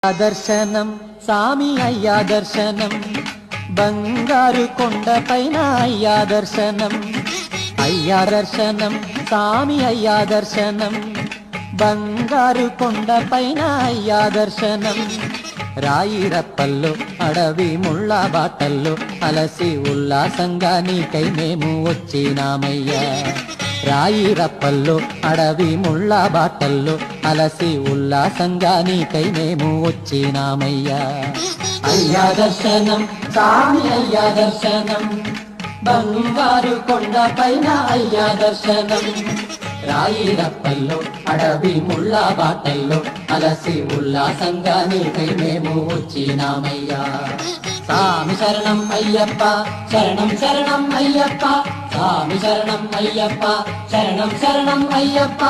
దర్శనం సామి అయ్యా దర్శనం బంగారు కొండపైన అయ్యా దర్శనం అయ్యా దర్శనం సామి అయ్యా దర్శనం బంగారు కొండపైన అయ్యా దర్శనం రాయిరప్పల్లో అడవి ముళ్ళ బాటల్లో అలసి ఉల్లాసంగా నీకై మేము వచ్చినామయ్యా రాయిరప్పల్లో అడవి ముళ్ళ బాటల్లో అలసి ఉల్లాసంగా నీకై మేము వచ్చినామయ్యా అయ్యా దర్శనం సామి అయ్యా దర్శనం బంగారు కొండపైన అయ్యా దర్శనం రాయిరప్పల్లో అడవి ముళ్ళ బాటల్లో అలసి ఉల్లాసంగా నీకై మేము వచ్చినామయ్యా సామి శరణం అయ్యప్ప శరణం శరణం అయ్యప్ప సామి శరణం అయ్యప్ప శరణం శరణం అయ్యప్ప